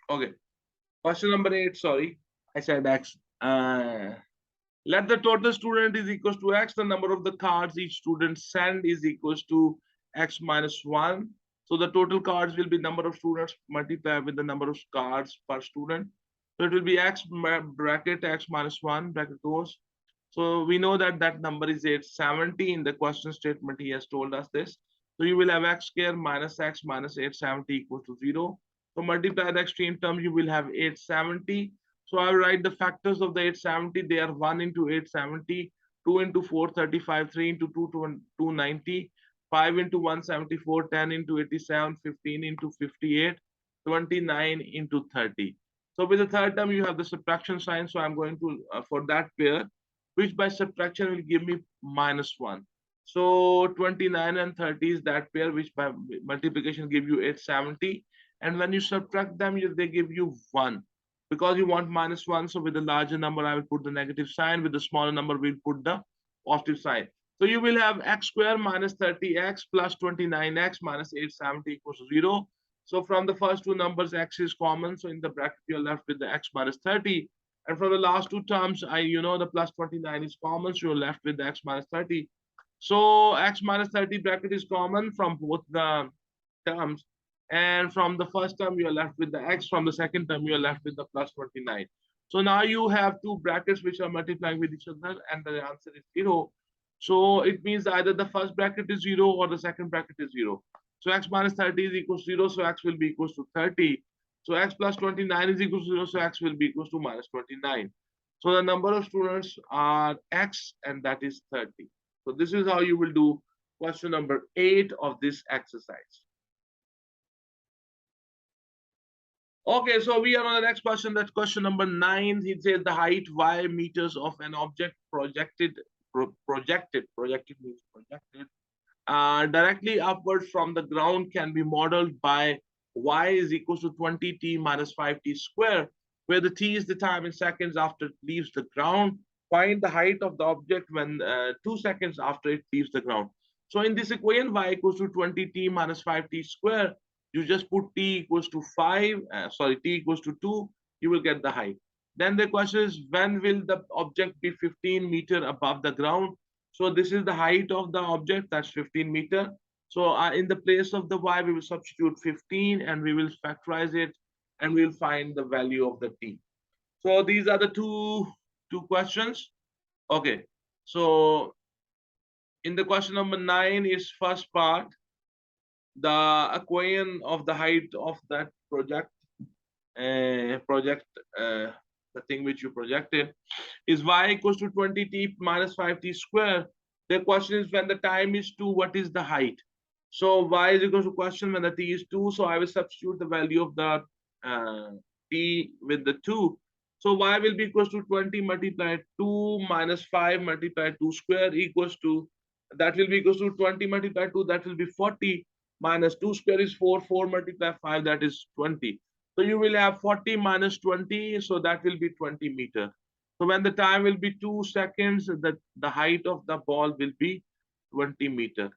[SPEAKER 1] okay, question number 8, sorry, I said X. Let the total student is equals to X. The number of the cards each student send is equals to X minus 1. So the total cards will be number of students multiplied with the number of cards per student. So it will be X bracket X minus 1 bracket close. So we know that that number is 870. In the question statement, he has told us this. So you will have X square minus X minus 870 equals to 0. So multiply the extreme term, you will have 870. So I will write the factors of the 870. They are 1 into 870, 2 into 435, 3 into 2, 290, 5 into 174, 10 into 87, 15 into 58, 29 into 30. So with the third term, you have the subtraction sign. So I'm going to, for that pair, which by subtraction will give me minus 1. So 29 and 30 is that pair, which by multiplication give you 870. And when you subtract them, they give you 1. Because you want minus 1, so with the larger number, I will put the negative sign. With the smaller number, we'll put the positive sign. So you will have x square minus 30x plus 29x minus 870 equals to 0. So from the first two numbers, x is common. So in the bracket, you're left with the x minus 30. And from the last two terms, the plus 29 is common. So you're left with the x minus 30. So x minus 30 bracket is common from both the terms. And from the first term, you're left with the x. From the second term, you're left with the plus 29. So now you have two brackets which are multiplying with each other, and the answer is 0. So it means either the first bracket is 0 or the second bracket is 0. So x minus 30 is equals to 0, so x will be equals to 30. So x plus 29 is equals to 0, so x will be equals to minus 29. So the number of students are x, and that is 30. So this is how you will do question number 8 of this exercise. Okay, so we are on the next question. That's question number 9. It says the height y meters of an object projected means projected directly upwards from the ground can be modeled by y is equals to 20t minus 5t square, where the t is the time in seconds after it leaves the ground. Find the height of the object when 2 seconds after it leaves the ground. So in this equation, y equals to 20t minus 5t square, you just put t equals to 5, t equals to 2, you will get the height. Then the question is, when will the object be 15 meter above the ground? So this is the height of the object, that's 15 meter. So in the place of the y, we will substitute 15 and we will factorize it and we'll find the value of the t. So these are the two questions. Okay, so in the question number 9 is first part, the equation of the height of that the thing which you projected is y equals to 20t minus 5t square. The question is, when the time is 2, what is the height? So y is equals to question when the t is 2. So I will substitute the value of the t with the 2. So y will be equals to 20 multiplied 2 minus 5 multiplied 2 square equals to, that will be equals to 20 multiplied 2, that will be 40 minus 2 square is 4, 4 multiplied 5, that is 20. So you will have 40 minus 20, so that will be 20 meter. So when the time will be 2 seconds, the height of the ball will be 20 meter.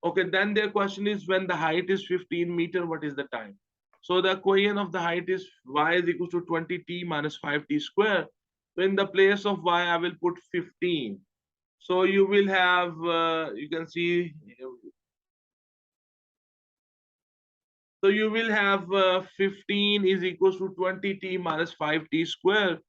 [SPEAKER 1] Okay, then their question is, when the height is 15 meter, what is the time? So the equation of the height is y is equal to 20t minus 5t square. So in the place of y, I will put 15. So you will have, you can see, so you will have 15 is equals to 20t minus 5t square.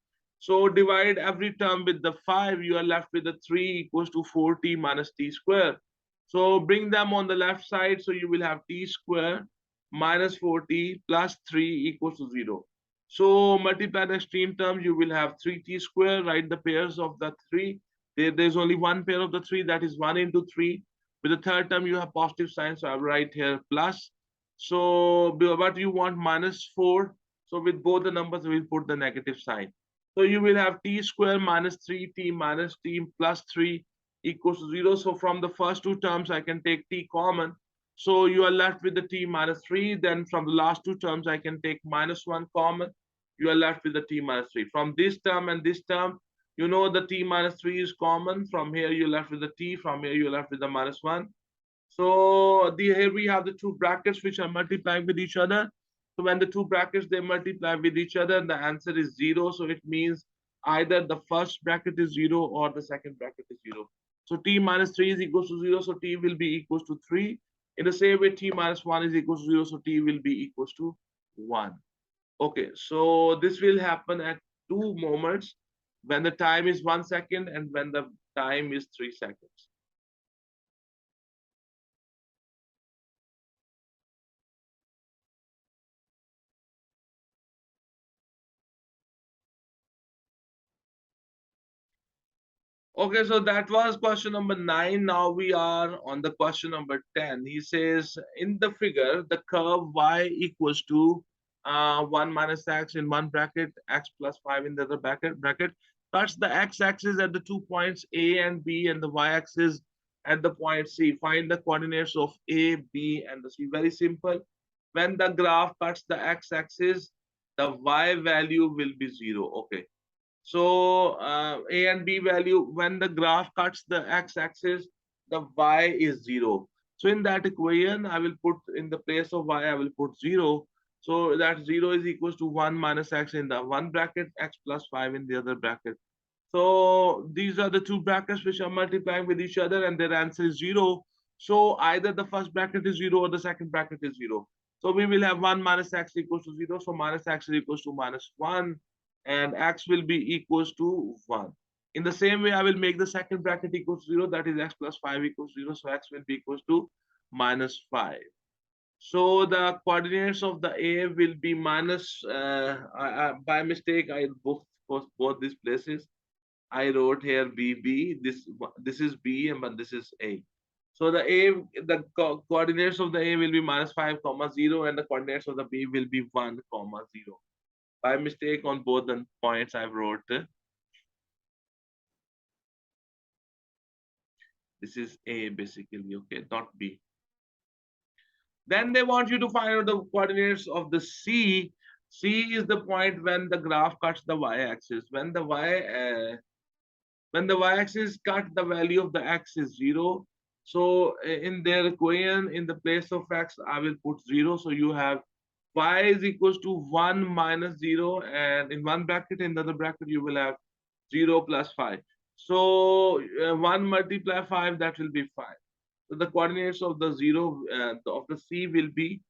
[SPEAKER 1] So divide every term with the 5, you are left with the 3 equals to 4t minus t square. So bring them on the left side. So you will have t square minus 4t plus 3 equals to 0. So multiply the extreme term, you will have 3t square. Write the pairs of the 3. There's only one pair of the 3, that is 1 into 3. With the third term, you have positive sign. So I'll write here plus. So what you want, minus 4. So with both the numbers, we'll put the negative sign. So you will have t square minus 3t minus t plus 3 equals to 0. So from the first two terms, I can take t common. So you are left with the t minus 3. Then from the last two terms, I can take minus 1 common. You are left with the t minus 3. From this term and this term, you know the t minus 3 is common. From here, you're left with the t. From here, you're left with the minus 1. So here we have the two brackets which are multiplying with each other. So when the two brackets they multiply with each other, the answer is 0. So it means either the first bracket is 0 or the second bracket is 0. So t minus 3 is equals to 0. So t will be equals to 3. In the same way, t minus 1 is equals to 0. So t will be equals to 1. Okay, so this will happen at two moments, when the time is 1 second and when the time is 3 seconds. Okay, so that was question number 9. Now we are on the question number 10. He says, in the figure, the curve y equals to 1 minus x in one bracket, x plus 5 in the other bracket, cuts the x-axis at the 2 points A and B and the y-axis at the point C. Find the coordinates of A, B, and the C. Very simple. When the graph cuts the x-axis, the y value will be 0. Okay. So A and B value, when the graph cuts the x-axis, the y is 0. So in that equation, I will put in the place of y, I will put 0. So that 0 is equals to 1 minus x in the one bracket, x plus 5 in the other bracket. So these are the two brackets which are multiplying with each other and their answer is 0. So either the first bracket is 0 or the second bracket is 0. So we will have 1 minus x equals to 0. So minus x is equals to minus 1 and x will be equals to 1. In the same way, I will make the second bracket equals to 0. That is x plus 5 equals 0. So x will be equals to minus 5. So the coordinates of the A will be minus, by mistake, I both these places. I wrote here BB. This is B, but this is A. So the coordinates of the A will be minus 5 comma 0, and the coordinates of the B will be 1 comma 0. By mistake on both the points I wrote. This is A basically, okay, not B. Then they want you to find out the coordinates of the C. C is the point when the graph cuts the y-axis. When the y-axis cut, the value of the x is 0. So in their equation, in the place of x, I will put 0. So you have y is equals to 1 minus 0. And in one bracket, in the other bracket, you will have 0 plus 5. So 1 multiply 5, that will be 5. So the coordinates of the 0 of the C will be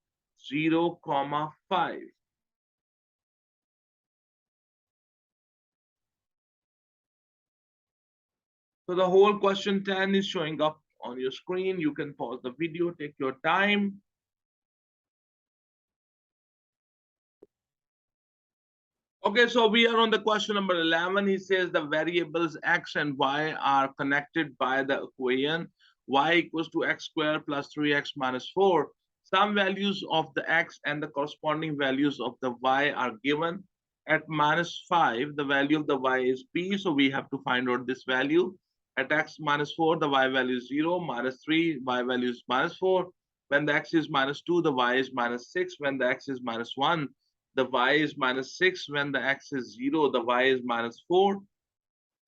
[SPEAKER 1] 0 comma 5. So the whole question 10 is showing up on your screen. You can pause the video, take your time. Okay, so we are on the question number 11. He says the variables x and y are connected by the equation y equals to x squared plus 3x minus 4. Some values of the x and the corresponding values of the y are given. At minus 5, the value of the y is p, so we have to find out this value. At x minus 4, the y value is 0, minus 3, y value is minus 4. When the x is minus 2, the y is minus 6. When the x is minus 1, the y is minus 6. When the x is 0, the y is minus 4.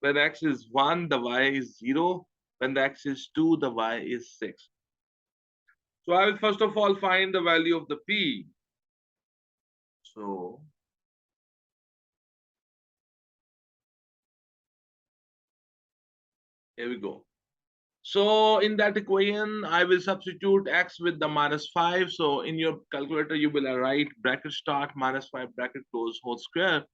[SPEAKER 1] When x is 1, the y is 0. When the x is 2, the y is 6. So I will first of all find the value of the p. So here we go. So in that equation, I will substitute x with the minus 5. So in your calculator, you will write bracket start minus 5 bracket close whole square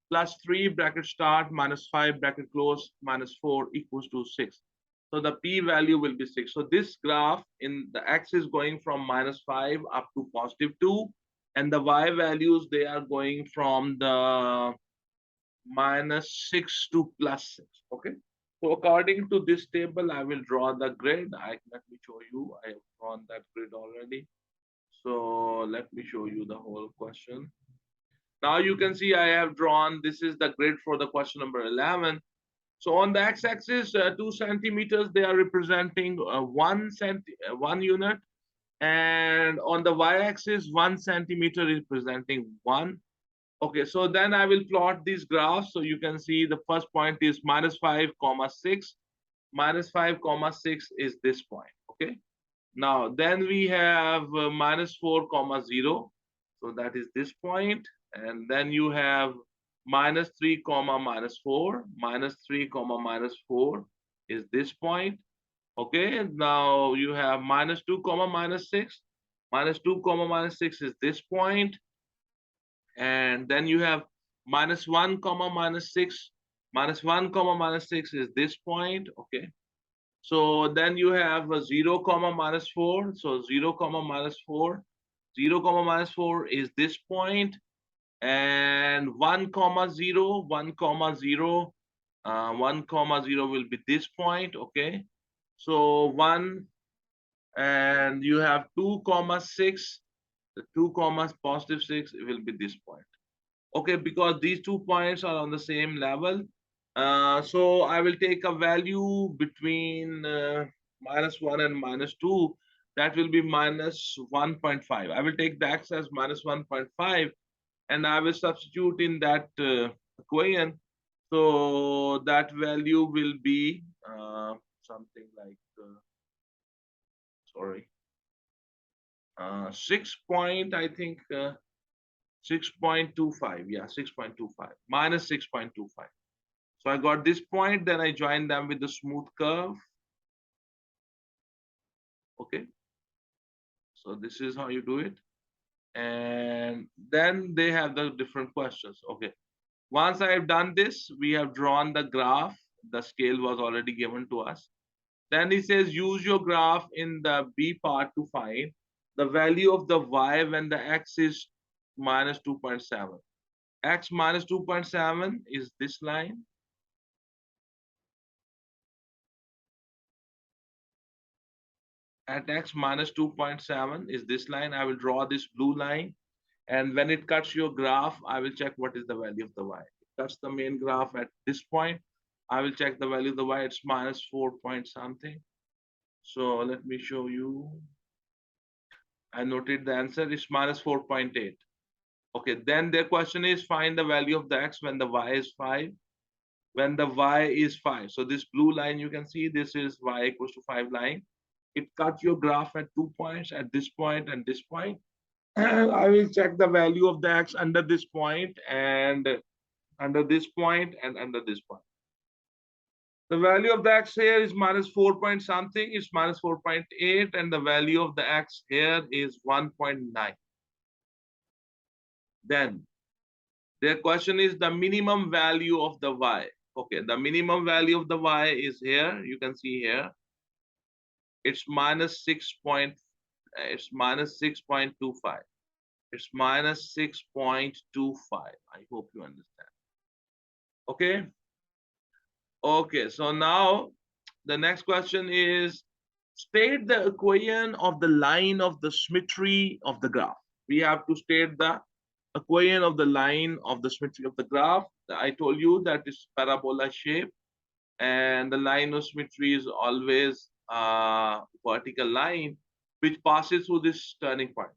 [SPEAKER 1] plus 3 bracket start minus 5 bracket close minus 4 equals to 6. So the p value will be 6. So this graph in the x is going from minus 5 up to positive 2. And the y values, they are going from the minus 6 to plus 6. Okay. So according to this table, I will draw the grid. Let me show you. I have drawn that grid already. So let me show you the whole question. Now you can see I have drawn, this is the grid for the question number 11. So on the x-axis, 2 centimeters, they are representing 1 unit, and on the y-axis, 1 centimeter is representing 1. Okay, so then I will plot these graphs. So you can see the first point is -5, 6. -5, 6 is this point. Okay. Now then we have -4, 0. So that is this point. And then you have -3, -4. -3, -4 is this point. Okay. Now you have -2, -6. -2, -6 is this point. And then you have -1, -6. -1, -6 is this point. Okay. So then you have a 0, -4. So 0, -4. 0, -4 is this point. And 1, 0, 1, 0, 1, 0 will be this point. Okay. So 1, and you have 2, 6. The 2, +6 will be this point. Okay, because these 2 points are on the same level. So I will take a value between -1 and -2. That will be -1.5. I will take the x as -1.5, and I will substitute in that equation. So that value will be something like, sorry, 6 point, I think, 6.25. Yeah, 6.25 -6.25. So I got this point, then I join them with the smooth curve. Okay. So this is how you do it. And then they have the different questions. Okay. Once I have done this, we have drawn the graph. The scale was already given to us. Then he says, use your graph in the B part to find the value of the y when the x is -2.7. X -2.7 is this line. At x -2.7 is this line. I will draw this blue line. And when it cuts your graph, I will check what is the value of the y. It cuts the main graph at this point. I will check the value of the y. It's -4 point something. So let me show you. I noted the answer is -4.8. Okay, then their question is find the value of the x when the y is 5. When the y is 5. So this blue line, you can see this is y equals to 5 line. It cuts your graph at 2 points, at this point and this point. I will check the value of the x under this point and under this point and under this point. The value of the x here is -4 point something, it's -4.8, and the value of the x here is 1.9. Then their question is the minimum value of the y. Okay, the minimum value of the y is here. You can see here. It's -6.25. It's -6.25. It's -6.25. I hope you understand. Okay. Okay. So now the next question is state the equation of the line of the symmetry of the graph. We have to state the equation of the line of the symmetry of the graph. I told you that it's parabola shape, and the line of symmetry is always a vertical line which passes through this turning point.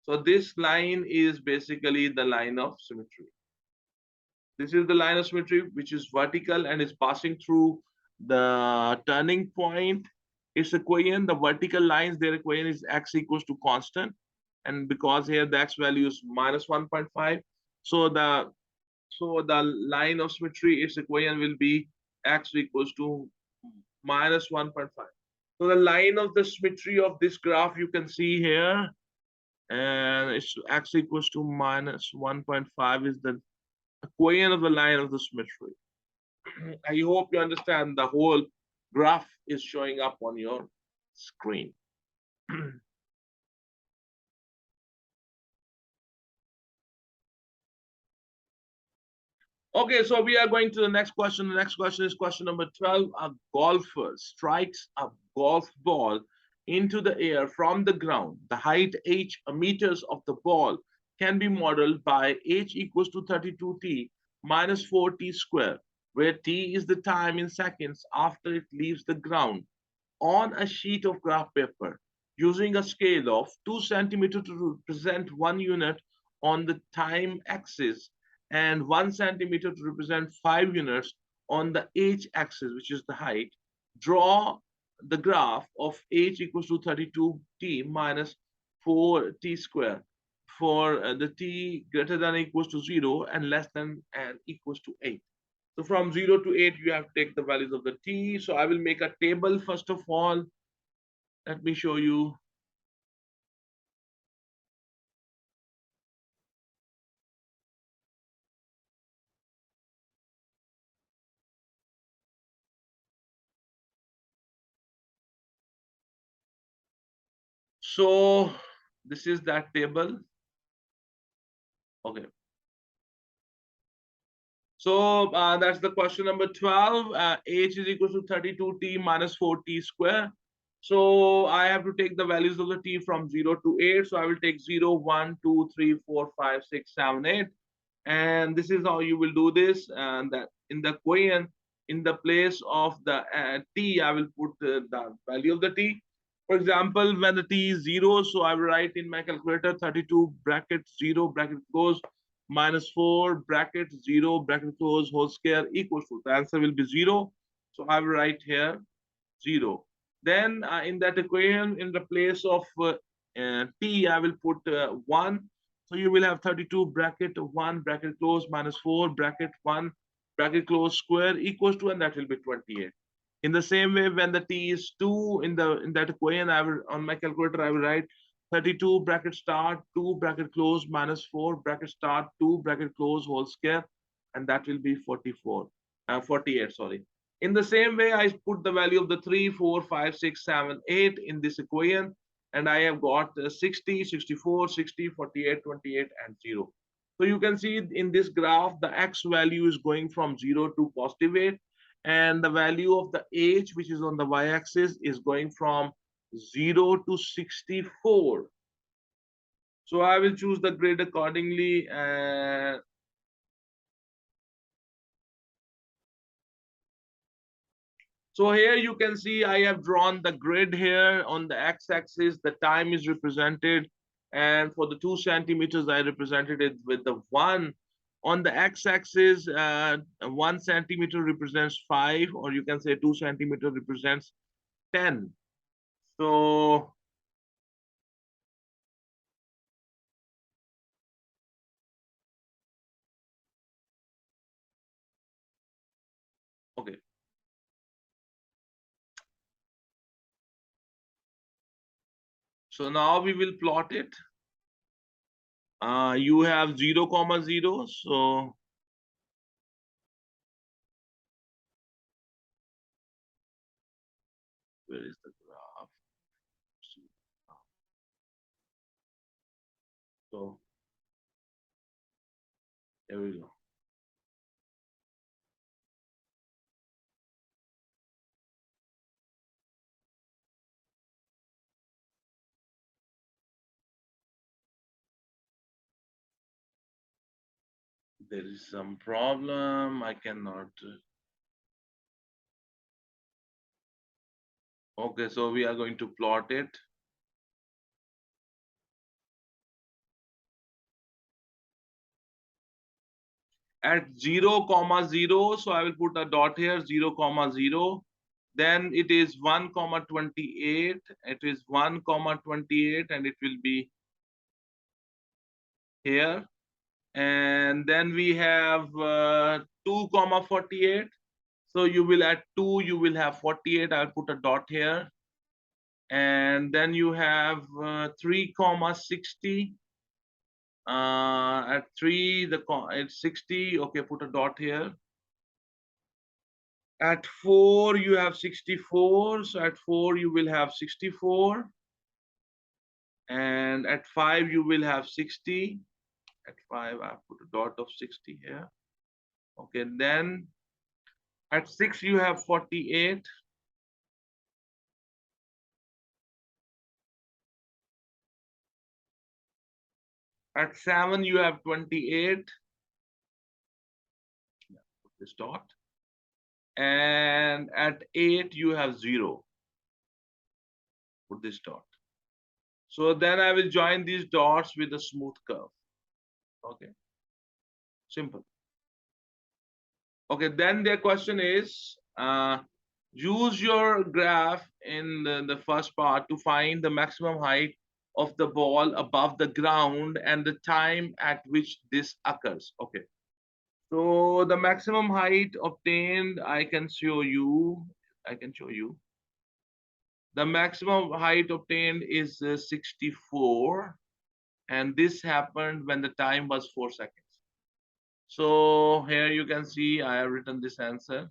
[SPEAKER 1] So this line is basically the line of symmetry. This is the line of symmetry which is vertical and is passing through the turning point. Its equation, the vertical lines, their equation is x equals to constant. And because here the x value is -1.5, so the line of symmetry, its equation will be x equals to -1.5. So the line of the symmetry of this graph you can see here, and it's x equals to -1.5 is the equation of the line of the symmetry. I hope you understand the whole graph is showing up on your screen. Okay, so we are going to the next question. The next question is question number 12. A golfer strikes a golf ball into the air from the ground. The height h meters of the ball can be modeled by h equals to 32t minus 4t square. where t is the time in seconds after it leaves the ground, on a sheet of graph paper using a scale of 2 centimeter to represent 1 unit on the time axis and 1 centimeter to represent 5 units on the h axis, which is the height. Draw the graph of h equals to 32t minus 4t square for the t greater than or equals to 0 and less than and equals to 8. So from 0 to 8, you have to take the values of the t. So I will make a table first of all. Let me show you. So this is that table. Okay. So that's the question number 12. H is equal to 32t minus 4t square. So I have to take the values of the t from 0 to 8. So I will take 0, 1, 2, 3, 4, 5, 6, 7, 8. And this is how you will do this. And that in the equation, in the place of the t, I will put the value of the t. For example, when the t is 0, so I will write in my calculator 32 bracket 0 bracket close minus 4 bracket 0 bracket close whole square equals to. The answer will be 0. So I will write here 0. Then in that equation, in the place of t, I will put 1. So you will have 32 bracket 1 bracket close minus 4 bracket 1 bracket close square equals to, and that will be 28. In the same way, when the t is 2 in that equation, I will on my calculator I will write 32 bracket start 2 bracket close minus 4 bracket start 2 bracket close whole square, and that will be 48. Sorry. In the same way, I put the value of the 3, 4, 5, 6, 7, 8 in this equation, and I have got 60, 64, 60, 48, 28, and 0. So you can see in this graph, the x value is going from 0 to positive 8, and the value of the h, which is on the y-axis, is going from 0 to 64. So I will choose the grid accordingly. So here you can see I have drawn the grid here on the x-axis. The time is represented. And for the 2 centimeters, I represented it with the 1. On the x-axis, 1 centimeter represents 5, or you can say 2 centimeter represents 10. So, okay. So now we will plot it. You have 0, comma 0. So where is the graph? So here we go. There is some problem. I cannot. Okay, so we are going to plot it. At 0, comma 0, so I will put a dot here, 0, comma 0. Then it is 1, comma 28. It is 1, comma 28, and it will be here. And then we have 2, comma 48. So you will add 2, you will have 48. I'll put a dot here. And then you have 3, comma 60. At 3, it's 60. Okay, put a dot here. At 4, you have 64. So at 4, you will have 64. And at 5, you will have 60. At 5, I put a dot of 60 here. Okay, then at 6, you have 48. At 7, you have 28. Put this dot. and at 8 you have 0. Put this dot. So then I will join these dots with a smooth curve. Okay, simple. Okay, then their question is, use your graph in the first part to find the maximum height of the ball above the ground and the time at which this occurs. Okay, so the maximum height obtained, I can show you. I can show you. The maximum height obtained is 64, and this happened when the time was 4 seconds. So here you can see I have written this answer.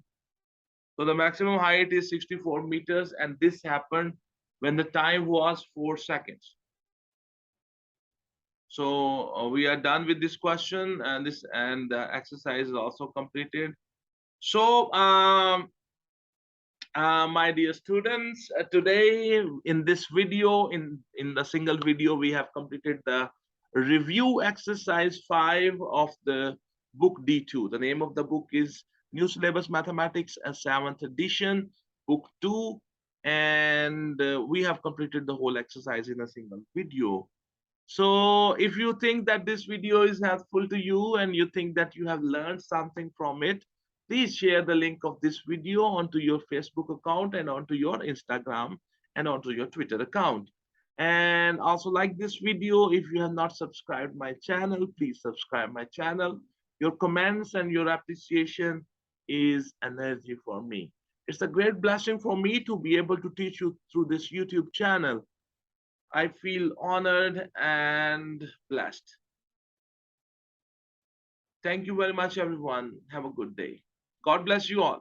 [SPEAKER 1] So the maximum height is 64 meters, and this happened when the time was 4 seconds. So we are done with this question, and the exercise is also completed. So my dear students, today in this video, in the single video, we have completed the review exercise 5 of the book D2. The name of the book is New Syllabus Mathematics, a 7th edition, book 2. And we have completed the whole exercise in a single video. So if you think that this video is helpful to you and you think that you have learned something from it, please share the link of this video onto your Facebook account and onto your Instagram and onto your Twitter account. And also like this video. If you have not subscribed my channel, please subscribe my channel. Your comments and your appreciation is energy for me. It's a great blessing for me to be able to teach you through this YouTube channel. I feel honored and blessed. Thank you very much, everyone. Have a good day. God bless you all.